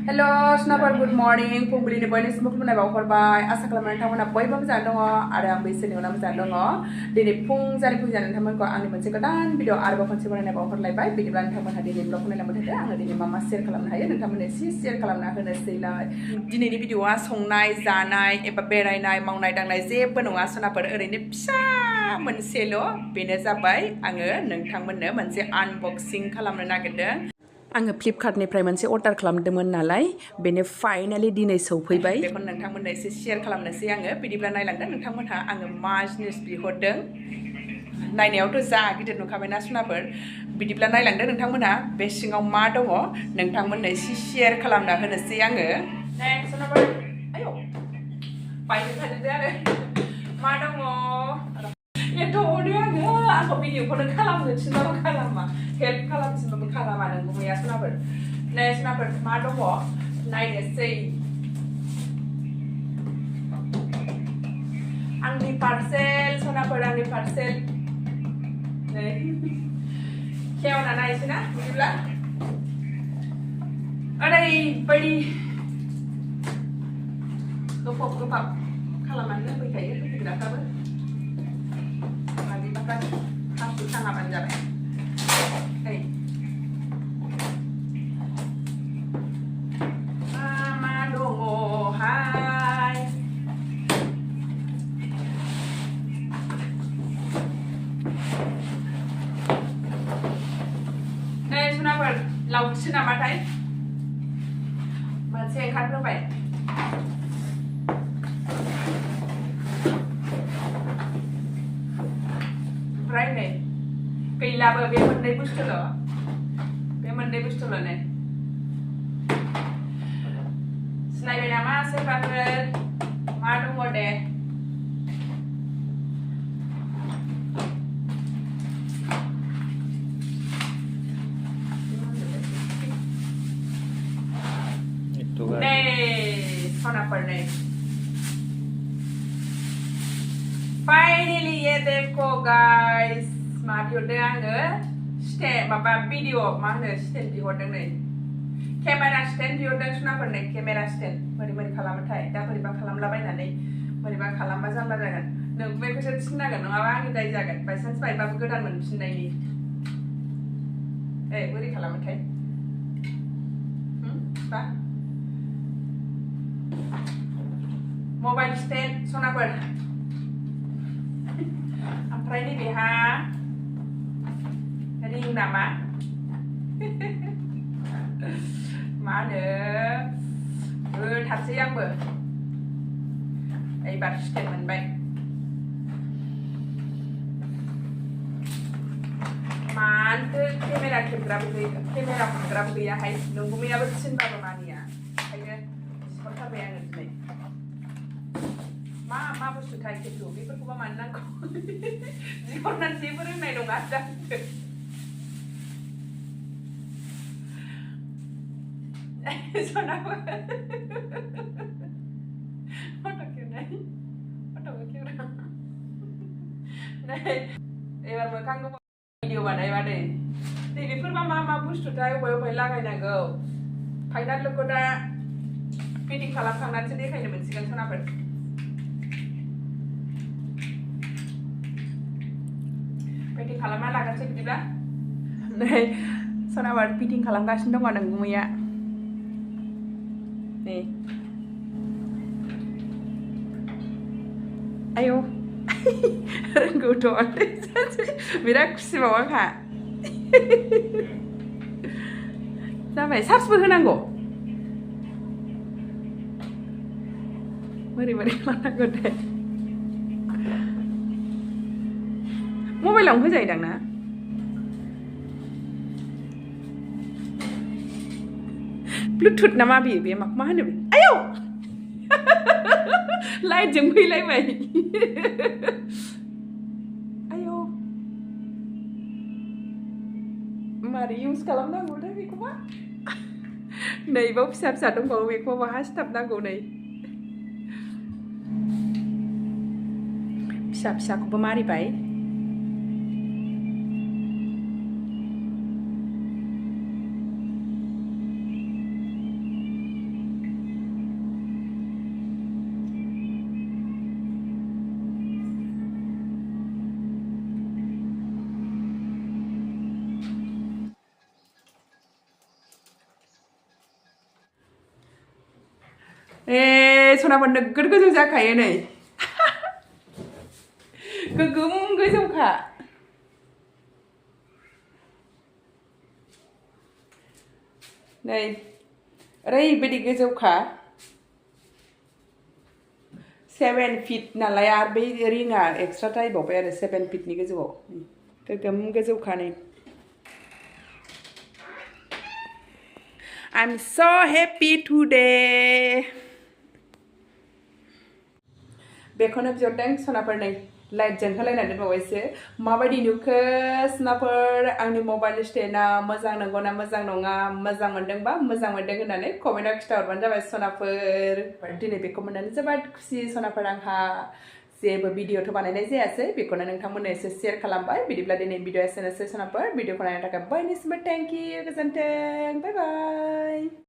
Hello, Snapper, good morning. Pumbuliनि bयनिसिमबो खुलुमनाय बावहरबाय आसा खालामो नोंथांमोना बयबो मोजाङै दङ आरो आंबो इसोरनि अननायाव मोजाङै दङ दिनै फुंजानि नोंथांमोनखौ आंनि मोनसे गोदान भिडिअ आरोबाव खनसे बरायनाय बावहरलायबाय बिदिब्ला नोंथांमोनहा दिनै ब्लगखौ नायलांबाय थादो आङो दिनै मा शेयार खालामनो हायो नोंथांमोननो एसे शेयार खालामना होनोसैलाय दिनैनि भिडिअआ संनाय जानाय एबा बेरायनाय मावनाय दांनाय जेबो नङा सनाफोर ओरैनो फिसा मोनसेल' बेनो जाबाय आङो नोंथांमोननो मोनसे आनबक्सिं खालामनो नागिरदों आङो फ्लिपकार्टनिफ्राय मोनसे अर्डार खालामदोंमोन नालाय बेनो फाइनालि दिनै सौफैबाय बेखौ नोंथांमोननो एसे शेयार खालामनोसै आङो बिदिब्ला नायलांदों नोंथांमोनहा आङो मा जिनिस बिहरदों नायनायावथ' जा गिदिर नुखाबायना सुनाफोर बिदिब्ला नायलांदों नोंथांमोनहा बे सिङाव मा दङ नोंथांमोननो एसे शेयार खालामना होनोसै आङो सुनाफोर आयौ बायनो थाजोबदो आरो मा दङ एथ' अनो आंखौ भिडिअखौनो खालामनो थिनबाबो खालामा हेल्प खालामथिनबाबो खालामा नोंगुमैया सुनाफोर नै सुनाफोर मा दङ नायनोसै आंनि पार्सेल सनाफोर आंनि पार्सेल नै खेवना नायसै ना बिदिब्ला ओरैबायदि गोफाब गोफाब खालामनानै फैखायो होफैग्राफ्राबो हासु थाङाबानो जाबाय मा दङहाय नै सुनाफोर लावथिसो नामाथाय मोनसे ओंखारबोबाय ओमफ्राय नै गैलाबो बे मोननै बुस्थुल' नै सिनायबाय नामा सोरबाफोर मा दङ दे नै सनाफोर नै फाइनली ये देखो गाइस मा बिहरदों आङो स्टेन्ड माबा भिडिअ मा होनो स्टेन्ड बिहरदों नै केमेरा स्टेन्ड बिहरदों सुनाफोर नै केमेरा स्टेन्ड बोरै खालामोथाय दा बोरैबा खालामलाबायनानै बोरैबा खालामबा जारला जागोन नोंखौसो थिननांगोन नङाबा आंनि दाय जागोन बायसान्स बायबाबो गोदान मोनफिननायनि बोरै खालामोथाय बा मबाइल स्टेन्ड सनाफोर ओमफ्राय नैबेहा रिं नामा मा होनो थारसै आंबो एबार स्टेन्ड मोनबाय मानोथो केमेरा हमग्राबो गैयाहाय नोंगुमैयाबो थिनबाबो मानिया ओंखायनो बिहरथारबाय आङो दिनै मा बुस्थुथाय खिन्थु बेफोरखौबा मानो नांगौ बिहरनानै जेबो रोंनाय नङा जादों सनाफोर एबार मोखां भिडिअ बानायबा नै बेफोरबा मा बुस्थुथाय अबे लागायनांगौ फाइनाल लुकखौ दा फिटिं खालामखांनानैसो देखायनो मोनसिगोन सनाफोर फिटिं खालामना लागोनसै बिदिब्ला नै सनाफोर फिटिं खालामगासिनो दङ नोंगुमैया नै आयौ रोंगौथ' बिराद खुसिबाव आंहा जाबाय चार्जबो होनांगौ बोरै खालामनांगौ दे मबाइलावनो होजायोदां ना ब्लुटुथ नामा बे मा होनो आयौ लाइटजों फैलायबाय आयौ मारै इउज खालामनांगौथाय बेखौबा नैबाव फिसा दंबावो बेखौ बाहा सिथाबनांगौ नै फिसाखौबो मारिबाय सनाफोर नोगोद गोजौ जाखायो नै गोगोम गोजौखा नै ओरैबायदि गोजौखा 7 feet नालाय आरो बै रिंआ एक्सट्रा जाहैबावबाय आरो 7 feetनि गोजौआव गोगोम गोजौखा नै I'm so happy today बेखौनो बिहरदों सनाफोर नै लाइट जोंहोलायनानै दोनबावबायसो माबायदि नुखो सनाफोर आंनि मबाइल स्टेन्डआ मोजां नंगौना मोजां नङा मोजां मोनदोंबा मोजां मोनदों होननानै कमेन्टआव खिथाहरबानो जाबाय सनाफोर दिनै बेखौ मोननानै जोबोद खुसि सनाफोर आंहा जेबो भिडिअथ' बानायनाय जायासै बेखौनो नोंथांमोननो एसे शेयार खालामबाय बिदिब्ला दिनै भिडिअआ एसेनोसै सनाफोर भिडिअखौ नायनो थाखाय बयनिसिमबो थेंक इउ गोजोन्थों बाय बाय